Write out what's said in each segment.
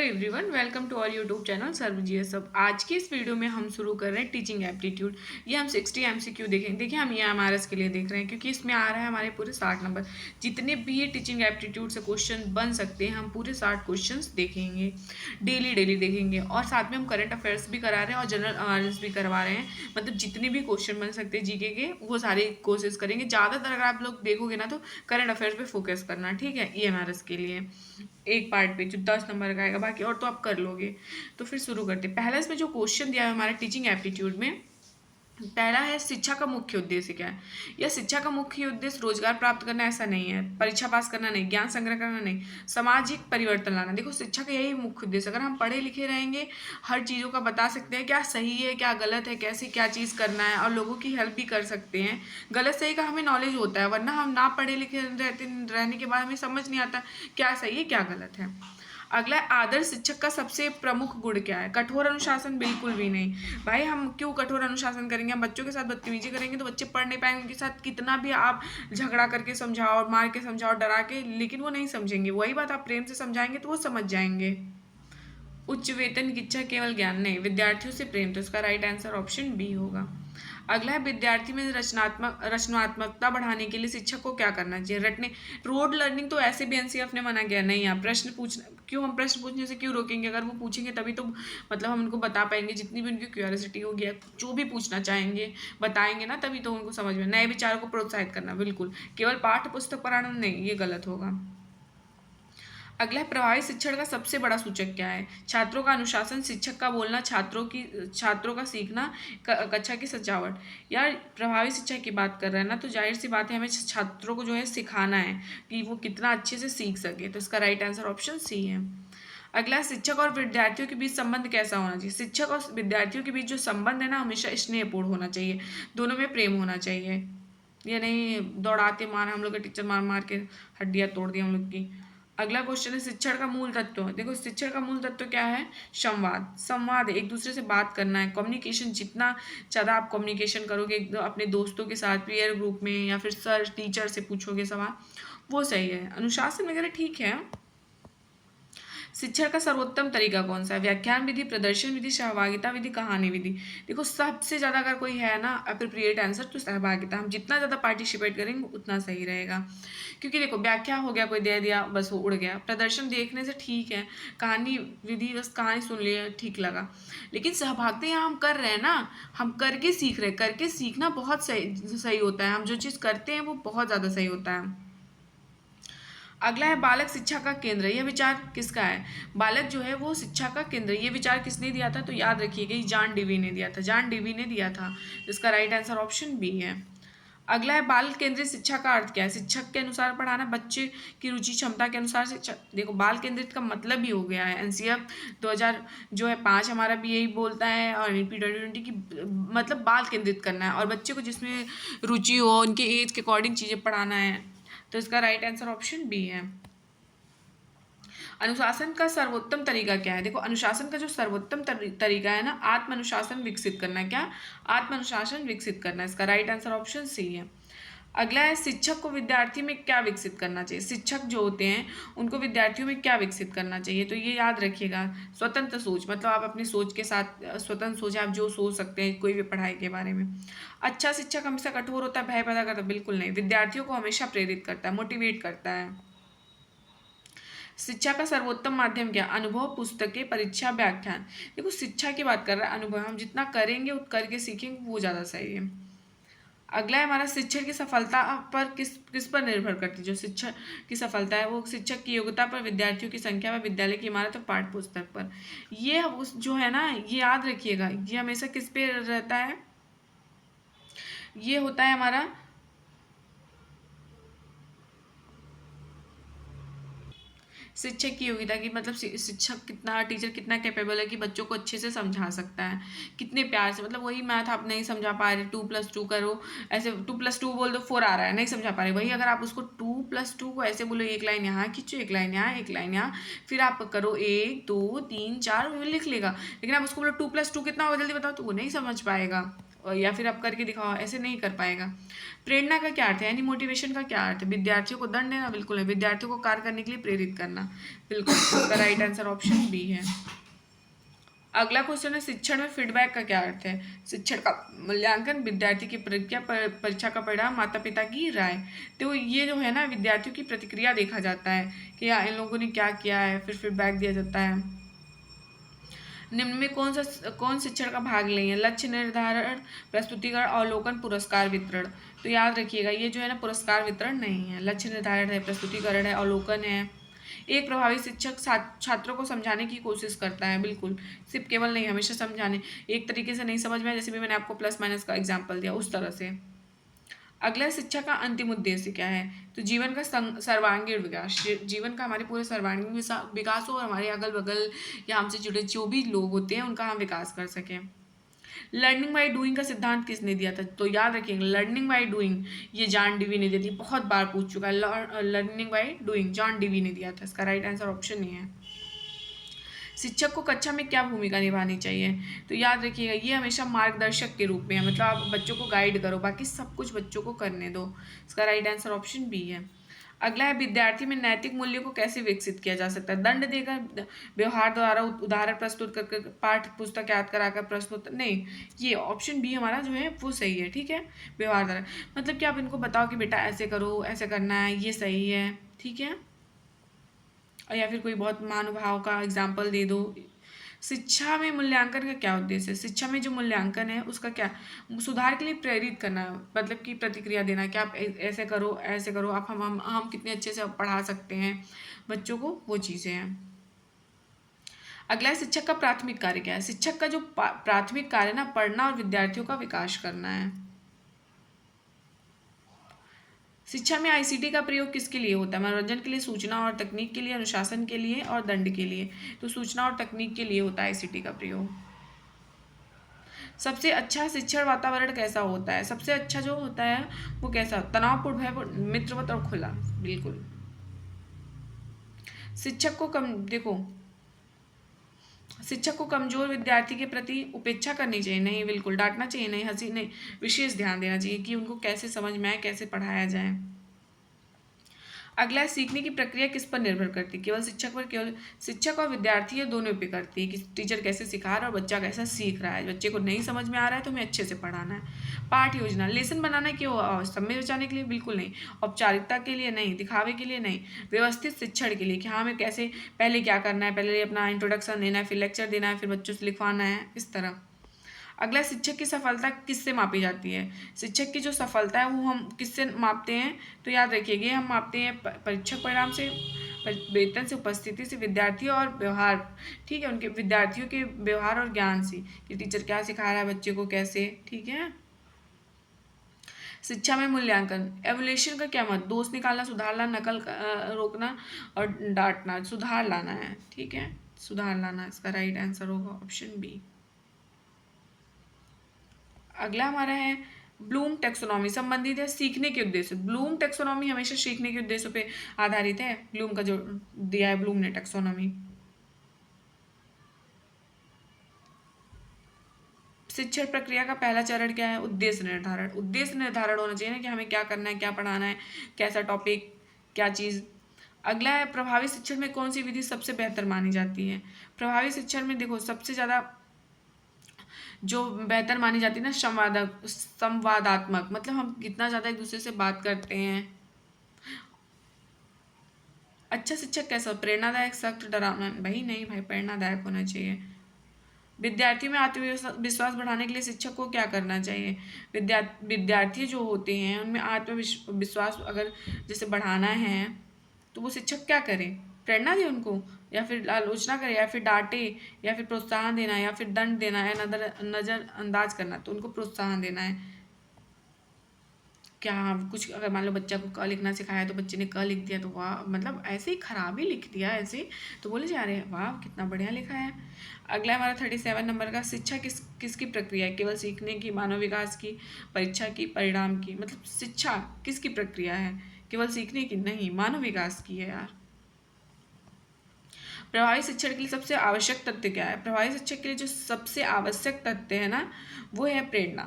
Everyone, welcome to our YouTube channel सर्वजीएस सब। आज की इस वीडियो में हम शुरू कर रहे हैं टीचिंग एप्टीट्यूड। ये हम 60 एमसीक्यू देखेंगे। देखिए हम ये एमआरएस के लिए देख रहे हैं क्योंकि इसमें आ रहा है हमारे पूरे 60 नंबर। जितने भी ये टीचिंग एप्टीट्यूड से क्वेश्चन बन सकते हैं हम पूरे 60 क्वेश्चन देखेंगे, डेली देखेंगे। और साथ में हम करंट अफेयर्स भी करा रहे हैं और जनरल अवेयरनेस भी करवा रहे हैं। मतलब जितने भी क्वेश्चन बन सकते हैं जीके के वो सारे कोशिश करेंगे। ज़्यादातर अगर आप लोग देखोगे ना तो करंट अफेयर्स पे फोकस करना, ठीक है। ई एमआरएस के लिए एक पार्ट पे जो 10 नंबर का आएगा, बाकी और तो आप कर लोगे। तो फिर शुरू करते। पहला इसमें जो क्वेश्चन दिया है हमारे टीचिंग एप्टीट्यूड में, पहला है शिक्षा का मुख्य उद्देश्य क्या है। या शिक्षा का मुख्य उद्देश्य रोजगार प्राप्त करना ऐसा नहीं है, परीक्षा पास करना नहीं, ज्ञान संग्रह करना नहीं, सामाजिक परिवर्तन लाना। देखो शिक्षा का यही मुख्य उद्देश्य। अगर हम पढ़े लिखे रहेंगे, हर चीज़ों का बता सकते हैं क्या सही है क्या गलत है, कैसे क्या चीज़ करना है, और लोगों की हेल्प भी कर सकते हैं। गलत सही का हमें नॉलेज होता है, वरना हम ना पढ़े लिखे रहने के बाद हमें समझ नहीं आता क्या सही है क्या गलत है। अगला, आदर्श शिक्षक का सबसे प्रमुख गुण क्या है। कठोर अनुशासन बिल्कुल भी नहीं। भाई हम क्यों कठोर अनुशासन करेंगे, हम बच्चों के साथ बदतमीजी करेंगे तो बच्चे पढ़ नहीं पाएंगे। उनके साथ कितना भी आप झगड़ा करके समझाओ, मार के समझाओ, डरा के, लेकिन वो नहीं समझेंगे। वही बात आप प्रेम से समझाएंगे तो वो समझ जाएंगे। उच्च वेतन की इच्छा केवल ज्ञान नहीं, विद्यार्थियों से प्रेम। तो इसका राइट आंसर ऑप्शन बी होगा। अगला है, विद्यार्थी में रचनात्मकता बढ़ाने के लिए शिक्षक को क्या करना चाहिए। रटने, रोड लर्निंग तो ऐसे भी एनसीएफ ने मना किया नहीं। आप प्रश्न पूछना क्यों, हम प्रश्न पूछने से क्यों रोकेंगे। अगर वो पूछेंगे तभी तो मतलब हम उनको बता पाएंगे। जितनी भी उनकी क्यूरियोसिटी होगी, जो भी पूछना चाहेंगे बताएंगे ना, तभी तो उनको समझ में। नए विचारों को प्रोत्साहित करना, बिल्कुल। केवल पाठ्य पुस्तक पढ़ाना नहीं, ये गलत होगा। अगला है, प्रभावी शिक्षण का सबसे बड़ा सूचक क्या है। छात्रों का अनुशासन, शिक्षक का बोलना, छात्रों का सीखना, कक्षा की सजावट। यार प्रभावी शिक्षा की बात कर रहे हैं ना, तो जाहिर सी बात है हमें छात्रों को जो है सिखाना है कि वो कितना अच्छे से सीख सके। तो इसका राइट आंसर ऑप्शन सी है। अगला, शिक्षक और विद्यार्थियों के बीच संबंध कैसा होना चाहिए। शिक्षक और विद्यार्थियों के बीच जो संबंध है ना, हमेशा स्नेहपूर्ण होना चाहिए। दोनों में प्रेम होना चाहिए। ये नहीं दौड़ाते मार, हम लोग के टीचर मार मार के हड्डियाँ तोड़ दी हम लोग की। अगला क्वेश्चन है, शिक्षण का मूल तत्व। देखो शिक्षण का मूल तत्व क्या है। संवाद, एक दूसरे से बात करना है। कम्युनिकेशन, जितना ज़्यादा आप कम्युनिकेशन करोगे अपने दोस्तों के साथ, पीयर ग्रुप में, या फिर सर टीचर से पूछोगे सवाल, वो सही है। अनुशासन वगैरह ठीक है। शिक्षण का सर्वोत्तम तरीका कौन सा है। व्याख्यान विधि, प्रदर्शन विधि, सहभागिता विधि, कहानी विधि। देखो सबसे ज़्यादा अगर कोई है ना अप्रोप्रिएट आंसर तो सहभागिता। हम जितना ज़्यादा पार्टिसिपेट करेंगे उतना सही रहेगा। क्योंकि देखो व्याख्या हो गया, कोई दे दिया बस वो उड़ गया। प्रदर्शन देखने से ठीक है, कहानी विधि बस कहानी सुन लिया ठीक लगा, लेकिन सहभागिता यहाँ हम कर रहे हैं ना, हम करके सीख रहे हैं। करके सीखना बहुत सही सही होता है। हम जो चीज़ करते हैं वो बहुत ज़्यादा सही होता है। अगला है, बालक शिक्षा का केंद्र। यह विचार किसका है। बालक जो है वो शिक्षा का केंद्र, ये विचार किसने दिया था। तो याद रखिएगा ये जॉन डेवी ने दिया था। जॉन डेवी ने दिया था। इसका राइट आंसर ऑप्शन बी है। अगला है, बाल केंद्रित शिक्षा का अर्थ क्या है। शिक्षक के अनुसार पढ़ाना, बच्चे की रुचि क्षमता के अनुसार शिक्षा। देखो बाल केंद्रित का मतलब ही हो गया है, एनसीएफ 2000 जो है 5 हमारा भी यही बोलता है, और एनपी 2020 की मतलब बाल केंद्रित करना है और बच्चे को जिसमें रुचि हो, उनके एज के अकॉर्डिंग चीज़ें पढ़ाना है। तो इसका राइट आंसर ऑप्शन बी है। अनुशासन का सर्वोत्तम तरीका क्या है। देखो अनुशासन का जो सर्वोत्तम तरीका है ना, आत्म अनुशासन विकसित करना है। क्या, आत्म अनुशासन विकसित करना है। इसका राइट आंसर ऑप्शन सी है। अगला है, शिक्षक को विद्यार्थी में क्या विकसित करना चाहिए। शिक्षक जो होते हैं उनको विद्यार्थियों में क्या विकसित करना चाहिए। तो ये याद रखिएगा, स्वतंत्र सोच। मतलब आप अपनी सोच के साथ स्वतंत्र सोच, आप जो सोच सकते हैं कोई भी पढ़ाई के बारे में। अच्छा शिक्षक हमेशा कठोर होता है, भय पैदा करता है, बिल्कुल नहीं। विद्यार्थियों को हमेशा प्रेरित करता है, मोटिवेट करता है। शिक्षा का सर्वोत्तम माध्यम क्या, अनुभव, पुस्तकें, परीक्षा, व्याख्यान। देखो शिक्षा की बात कर रहा है, अनुभव हम जितना करेंगे करके सीखेंगे वो ज़्यादा सही है। अगला है हमारा, शिक्षण की सफलता पर किस किस पर निर्भर करती है। जो शिक्षण की सफलता है वो शिक्षक की योग्यता पर, विद्यार्थियों की संख्या पर, विद्यालय की इमारत और पाठ्य पुस्तक पर। ये उस जो है ना, ये याद रखिएगा, ये हमेशा किस पे रहता है। ये होता है हमारा शिक्षक की योग्यता की, मतलब शिक्षक कितना, टीचर कितना कैपेबल है कि बच्चों को अच्छे से समझा सकता है, कितने प्यार से। मतलब वही मैथ आप नहीं समझा पा रहे, 2+2 करो, ऐसे 2+2 बोल दो 4 आ रहा है, नहीं समझा पा रहे। वही अगर आप उसको 2+2 को ऐसे बोलो, एक लाइन यहाँ खींचो, एक लाइन यहाँ, एक लाइन यहाँ, फिर आप करो 1 2 3 4, वो लिख लेगा। लेकिन आप उसको बोलो 2+2 कितना होगा जल्दी बताओ, तो वो नहीं समझ पाएगा। या फिर आप करके दिखाओ, ऐसे नहीं कर पाएगा। प्रेरणा का क्या अर्थ है, यानी मोटिवेशन का क्या अर्थ है? विद्यार्थियों को दंड देना, बिल्कुल है। विद्यार्थियों को कार्य करने के लिए प्रेरित करना, बिल्कुल। इसका राइट आंसर ऑप्शन बी है। अगला क्वेश्चन है शिक्षण में फीडबैक का क्या अर्थ है? शिक्षण का मूल्यांकन, विद्यार्थी की प्रक्रिया, परीक्षा का परिणाम, माता पिता की राय। तो ये जो है ना, विद्यार्थियों की प्रतिक्रिया देखा जाता है कि इन लोगों ने क्या किया है, फिर फीडबैक दिया जाता है। निम्न में कौन शिक्षण का भाग लेंगे? लक्ष्य निर्धारण, प्रस्तुतिकरण, अवलोकन, पुरस्कार वितरण। तो याद रखिएगा, ये जो है ना पुरस्कार वितरण नहीं है। लक्ष्य निर्धारण है, प्रस्तुतिकरण है, अवलोकन है। एक प्रभावी शिक्षक छात्रों को समझाने की कोशिश करता है, बिल्कुल। सिर्फ केवल नहीं, हमेशा समझाने, एक तरीके से नहीं समझ में आए, जैसे भी मैंने आपको प्लस माइनस का एग्जाम्पल दिया उस तरह से। अगला, शिक्षा का अंतिम उद्देश्य क्या है? तो जीवन का सर्वांगीण विकास। जीवन का हमारे पूरे सर्वांगीण विकास हो और हमारे अगल बगल या हमसे जुड़े जो भी लोग होते हैं उनका हम विकास कर सकें। लर्निंग बाय डूइंग का सिद्धांत किसने दिया था? तो याद रखिएगा, लर्निंग बाय डूइंग ये जॉन डीवी ने दी थी, बहुत बार पूछ चुका है। Learning by doing John Dewey ने दिया था। इसका राइट आंसर ऑप्शन नहीं है। शिक्षक को कक्षा में क्या भूमिका निभानी चाहिए? तो याद रखिएगा, ये हमेशा मार्गदर्शक के रूप में है, मतलब आप बच्चों को गाइड करो, बाकी सब कुछ बच्चों को करने दो। इसका राइट आंसर ऑप्शन बी है। अगला है विद्यार्थी में नैतिक मूल्यों को कैसे विकसित किया जा सकता है? दंड देकर, व्यवहार द्वारा, उदाहरण प्रस्तुत करके, पाठ पुस्तक याद कराकर, प्रस्तुत नहीं। ये ऑप्शन बी हमारा जो है वो सही है, ठीक है। व्यवहार द्वारा मतलब कि आप इनको बताओ कि बेटा ऐसे करो, ऐसे करना है, ये सही है, ठीक है। और या फिर कोई बहुत महानुभाव का एग्जाम्पल दे दो। शिक्षा में मूल्यांकन का क्या उद्देश्य है? शिक्षा में जो मूल्यांकन है उसका क्या, सुधार के लिए प्रेरित करना, मतलब कि प्रतिक्रिया देना कि आप ऐसे करो, ऐसे करो, आप हम कितने अच्छे से पढ़ा सकते हैं बच्चों को, वो चीज़ें हैं। अगला है शिक्षक का प्राथमिक कार्य क्या है? शिक्षक का जो प्राथमिक कार्य ना, पढ़ना और विद्यार्थियों का विकास करना है। शिक्षा में आईसीटी का प्रयोग किसके लिए होता है? मनोरंजन के लिए, सूचना और तकनीक के लिए, अनुशासन के लिए और दंड के लिए। तो सूचना और तकनीक के लिए होता है आईसीटी का प्रयोग। सबसे अच्छा शिक्षण वातावरण कैसा होता है? सबसे अच्छा जो होता है वो कैसा? तनावपूर्ण, भयपूर्ण, मित्रवत और खुला, बिल्कुल। शिक्षक को कम देखो, शिक्षक को कमजोर विद्यार्थी के प्रति उपेक्षा करनी चाहिए? नहीं, बिल्कुल। डांटना चाहिए? नहीं। हंसी नहीं, विशेष ध्यान देना चाहिए कि उनको कैसे समझ में आए, कैसे पढ़ाया जाए। अगला है सीखने की प्रक्रिया किस पर निर्भर करती है? केवल शिक्षक पर? केवल शिक्षक और विद्यार्थी दोनों पे करती है कि टीचर कैसे सिखा रहा है और बच्चा कैसा सीख रहा है। बच्चे को नहीं समझ में आ रहा है तो हमें अच्छे से पढ़ाना है। पाठ योजना, लेसन बनाना क्यों? समय बचाने के लिए? बिल्कुल नहीं। औपचारिकता के लिए? नहीं। दिखावे के लिए? नहीं। व्यवस्थित शिक्षण के लिए कि हाँ हमें कैसे, पहले क्या करना है, पहले अपना इंट्रोडक्शन देना है, फिर लेक्चर देना है, फिर बच्चों से लिखवाना है, इस तरह। अगला, शिक्षक की सफलता किससे मापी जाती है? शिक्षक की जो सफलता है वो हम किससे मापते हैं? तो याद रखिएगा, हम मापते हैं परीक्षा परिणाम से, वेतन से, उपस्थिति से, विद्यार्थी और व्यवहार, ठीक है, उनके विद्यार्थियों के व्यवहार और ज्ञान से कि टीचर क्या सिखा रहा है बच्चे को, कैसे, ठीक है। शिक्षा में मूल्यांकन, एवोल्यूशन का क्या मत? दोष निकालना, सुधार लाना, नकल रोकना और डांटना। सुधार लाना है, ठीक है, सुधार लाना। इसका राइट आंसर होगा ऑप्शन बी। अगला हमारा है ब्लूम टेक्सोनॉमी, संबंधित है सीखने के उद्देश्य। ब्लूम टेक्सोनॉमी हमेशा सीखने के उद्देश्यों पे आधारित है। ब्लूम का जो दिया है ब्लूम ने टेक्सोनॉमी। शिक्षण प्रक्रिया का पहला चरण क्या है? उद्देश्य निर्धारण। उद्देश्य निर्धारण होना चाहिए ना कि हमें क्या करना है, क्या पढ़ाना है, कैसा टॉपिक, क्या चीज़। अगला है प्रभावी शिक्षण में कौन सी विधि सबसे बेहतर मानी जाती है? प्रभावी शिक्षण में देखो सबसे ज़्यादा जो बेहतर मानी जाती है ना, संवादात्मक, मतलब हम कितना ज़्यादा एक दूसरे से बात करते हैं। अच्छा शिक्षक कैसा? प्रेरणादायक, सख्त, डरावना? भाई नहीं भाई, प्रेरणादायक होना चाहिए। विद्यार्थियों में आत्मविश्वास बढ़ाने के लिए शिक्षक को क्या करना चाहिए? विद्यार्थी जो होते हैं उनमें आत्मविश्वास अगर जैसे बढ़ाना है तो वो शिक्षक क्या करे? प्रेरणा दे उनको, या फिर आलोचना करे, या फिर डांटे, या फिर प्रोत्साहन देना, या फिर दंड देना, या नज़रअंदाज करना। तो उनको प्रोत्साहन देना है। क्या कुछ अगर मान लो बच्चा को क लिखना सिखाया तो बच्चे ने क लिख दिया तो वाह, मतलब ऐसे ही खराब ही लिख दिया ऐसे, तो बोले जा रहे हैं वाह कितना बढ़िया लिखा है। अगला हमारा 37 नंबर का, शिक्षा किसकी प्रक्रिया है? केवल सीखने की, मानव विकास की, परीक्षा की, परिणाम की? मतलब शिक्षा किसकी प्रक्रिया है? केवल सीखने की नहीं, मानव विकास की है यार। प्रभावी शिक्षण के लिए सबसे आवश्यक तथ्य क्या है? प्रभावी शिक्षक के लिए जो सबसे आवश्यक तथ्य है ना, वो है प्रेरणा।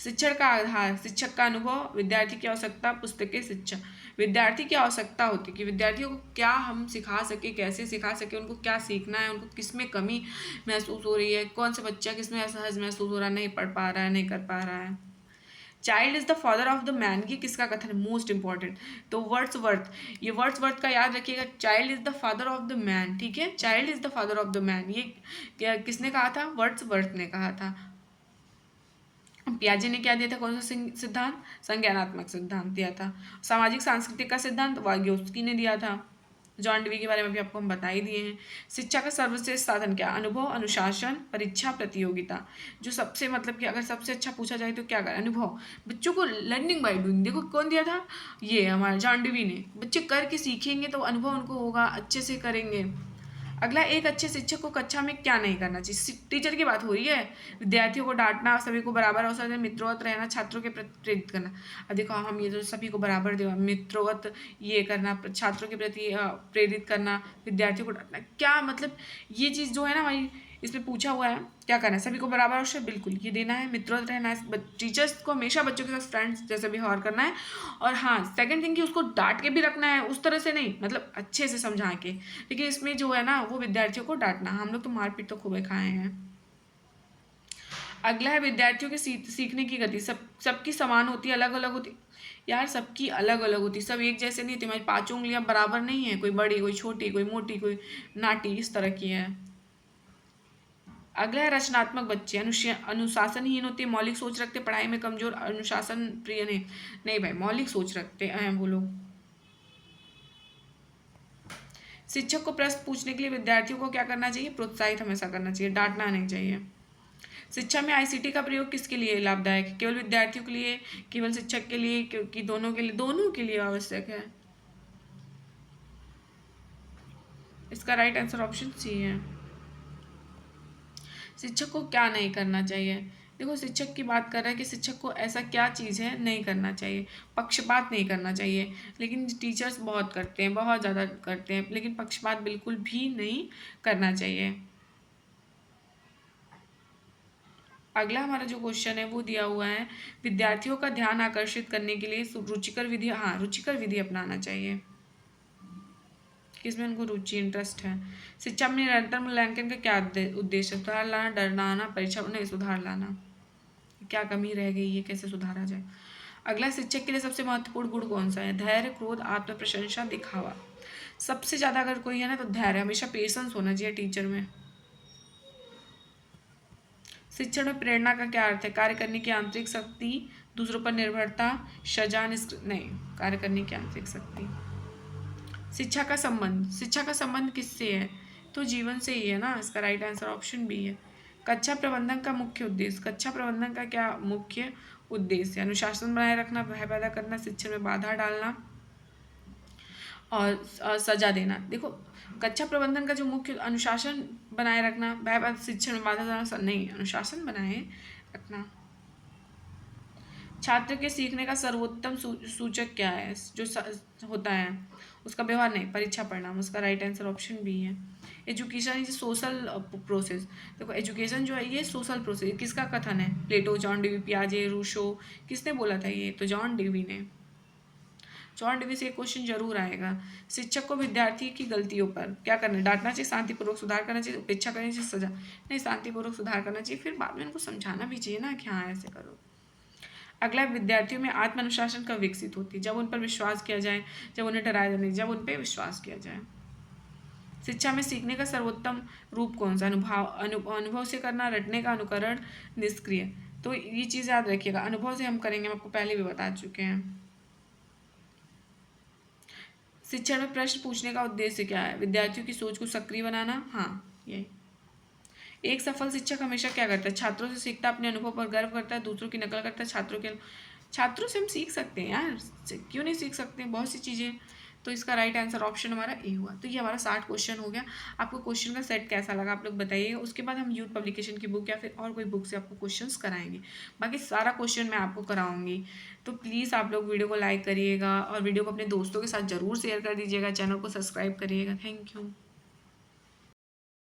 शिक्षण का आधार, शिक्षक का अनुभव, विद्यार्थी की आवश्यकता, पुस्तकें, शिक्षा। विद्यार्थी की आवश्यकता होती है कि विद्यार्थियों को क्या हम सिखा सके, कैसे सिखा सके, उनको क्या सीखना है, उनको किस में कमी महसूस हो रही है, कौन सा बच्चा किस में असहज महसूस हो रहा है, नहीं पढ़ पा रहा है, नहीं कर पा रहा है। Child is the father of the man, ये किसका कथन है, मोस्ट इंपॉर्टेंट, तो वर्ड्स वर्थ, ये वर्ड्स वर्थ का याद रखिएगा, child is the father of the man, ठीक है, child is the father of the man, ये किसने कहा था, वर्ड्स वर्थ ने कहा था। पियाजे ने क्या दिया था, कौन सा सिद्धांत, संज्ञानात्मक सिद्धांत दिया था। सामाजिक सांस्कृतिक का सिद्धांत वाग्योस्की ने दिया था। जॉन डीवी के बारे में भी आपको हम बता ही दिए हैं। शिक्षा का सर्वश्रेष्ठ साधन क्या, अनुभव, अनुशासन, परीक्षा, प्रतियोगिता। जो सबसे मतलब कि अगर सबसे अच्छा पूछा जाए तो क्या कर, अनुभव, बच्चों को लर्निंग बाय डूइंग, देखो कौन दिया था, ये हमारे जॉन डीवी ने। बच्चे करके सीखेंगे तो अनुभव उनको होगा, अच्छे से करेंगे। अगला, एक अच्छे शिक्षक को कक्षा में क्या नहीं करना चाहिए, टीचर की बात हो रही है। विद्यार्थियों को डांटना, सभी को बराबर अवसर देना, मित्रवत रहना, छात्रों के प्रति प्रेरित करना। अब देखो हम ये तो सभी को बराबर देना, मित्रवत ये करना, छात्रों के प्रति प्रेरित करना, विद्यार्थियों को डांटना, क्या मतलब ये चीज़ जो है ना भाई, इसमें पूछा हुआ है क्या करना है, सभी को बराबर अवसर बिल्कुल ये देना है, मित्रवत रहना है, टीचर्स को हमेशा बच्चों के साथ फ्रेंड्स जैसे व्यवहार करना है। और हाँ, सेकंड थिंग कि उसको डांट के भी रखना है, उस तरह से नहीं, मतलब अच्छे से समझा के, लेकिन इसमें जो है ना वो विद्यार्थियों को डांटना, हम लोग तो मारपीट तो खूब खाए हैं। अगला है विद्यार्थियों के सीखने की गति, सबकी समान होती है, अलग अलग होती, यार सबकी अलग अलग होती, सब एक जैसे नहीं होती, हमारी 5 उंगलियां बराबर नहीं है, कोई बड़ी, कोई छोटी, कोई मोटी, कोई नाटी, इस तरह की है। अगला है रचनात्मक बच्चे, अनुशासनहीन होते, मौलिक सोच रखते, पढ़ाई में कमजोर, अनुशासन प्रिय नहीं, नहीं भाई मौलिक सोच रखते हैं वो लोग। शिक्षक को प्रश्न पूछने के लिए विद्यार्थियों को क्या करना चाहिए, प्रोत्साहित हमेशा करना चाहिए, डांटना नहीं चाहिए। शिक्षा में आईसीटी का प्रयोग किसके लिए लाभदायक है, केवल विद्यार्थियों के लिए, केवल शिक्षक के लिए, क्योंकि दोनों के लिए आवश्यक है। इसका राइट आंसर ऑप्शन सी है। शिक्षक को क्या नहीं करना चाहिए, देखो शिक्षक की बात कर रहा है कि शिक्षक को ऐसा क्या चीज़ है नहीं करना चाहिए, पक्षपात नहीं करना चाहिए, लेकिन टीचर्स बहुत करते हैं, बहुत ज़्यादा करते हैं, लेकिन पक्षपात बिल्कुल भी नहीं करना चाहिए। अगला हमारा जो क्वेश्चन है वो दिया हुआ है, विद्यार्थियों का ध्यान आकर्षित करने के लिए रुचिकर विधि, हाँ रुचिकर विधि अपनाना चाहिए, किसमें उनको रुचि इंटरेस्ट है। शिक्षा में निरंतर मूल्यांकन का क्या उद्देश्य, सुधार लाना, डरना, परीक्षा नहीं, सुधार लाना, क्या कमी रह गई है, कैसे सुधारा जाए। अगला, शिक्षक के लिए सबसे महत्वपूर्ण गुण कौन सा है, धैर्य, क्रोध, आत्म प्रशंसा, दिखावा। सबसे ज़्यादा अगर कोई है ना तो धैर्य, हमेशा पेशेंस होना चाहिए टीचर में। शिक्षण में प्रेरणा का क्या अर्थ है, कार्य करने की आंतरिक शक्ति, दूसरों पर निर्भरता, सजा नहीं, कार्य करने की आंतरिक शक्ति। शिक्षा का संबंध किससे है, तो जीवन से ही है ना, इसका राइट आंसर ऑप्शन बी है। कक्षा प्रबंधन का मुख्य उद्देश्य, कक्षा प्रबंधन का क्या मुख्य उद्देश्य, अनुशासन बनाए रखना, भय पैदा करना, शिक्षण में बाधा डालना और सजा देना। देखो कक्षा प्रबंधन का जो मुख्य, अनुशासन बनाए रखना, भय शिक्षण में बाधा डालना नहीं, अनुशासन बनाए रखना। छात्र के सीखने का सर्वोत्तम सूचक क्या है, जो होता है उसका व्यवहार नहीं, परीक्षा परिणाम, उसका राइट आंसर ऑप्शन बी है। एजुकेशन इज सोशल प्रोसेस, देखो एजुकेशन जो है ये सोशल प्रोसेस, किसका कथन है, प्लेटो, जॉन डीवी, पियाजे, रूशो, किसने बोला था ये, तो जॉन डीवी ने। जॉन डीवी से एक क्वेश्चन जरूर आएगा। शिक्षक को विद्यार्थी की गलतियों पर क्या करना है, डांटना चाहिए, शांतिपूर्वक सुधार करना चाहिए, उपेक्षा करनी चाहिए, सजा नहीं, शांतिपूर्वक सुधार करना चाहिए, फिर बाद में उनको समझाना भी चाहिए ना कि हाँ ऐसे करो। अगला, विद्यार्थियों में आत्म अनुशासन कब विकसित होती है, जब उन पर विश्वास किया जाए, जब उन्हें डराया जाए, जब उन पर विश्वास किया जाए। शिक्षा में सीखने का सर्वोत्तम रूप कौन सा, अनुभव से करना, रटने का, अनुकरण, निष्क्रिय। तो ये चीज़ याद रखिएगा, अनुभव से हम करेंगे, हम आपको पहले भी बता चुके हैं। शिक्षण में प्रश्न पूछने का उद्देश्य क्या है, विद्यार्थियों की सोच को सक्रिय बनाना, हाँ यही। एक सफल शिक्षक हमेशा क्या करता है, छात्रों से सीखता, अपने अनुभव पर गर्व करता है, दूसरों की नकल करता है, छात्रों से हम सीख सकते हैं यार, क्यों नहीं सीख सकते हैं बहुत सी चीज़ें। तो इसका राइट आंसर ऑप्शन हमारा ए हुआ। तो ये हमारा 60 क्वेश्चन हो गया। आपको क्वेश्चन का सेट कैसा लगा आप लोग बताइएगा, उसके बाद हम यूथ पब्लिकेशन की बुक या फिर और कोई बुक से आपको क्वेश्चंस कराएंगे, बाकी सारा क्वेश्चन मैं आपको कराऊंगी। तो प्लीज़ आप लोग वीडियो को लाइक करिएगा और वीडियो को अपने दोस्तों के साथ ज़रूर शेयर कर दीजिएगा, चैनल को सब्सक्राइब करिएगा। Thank you.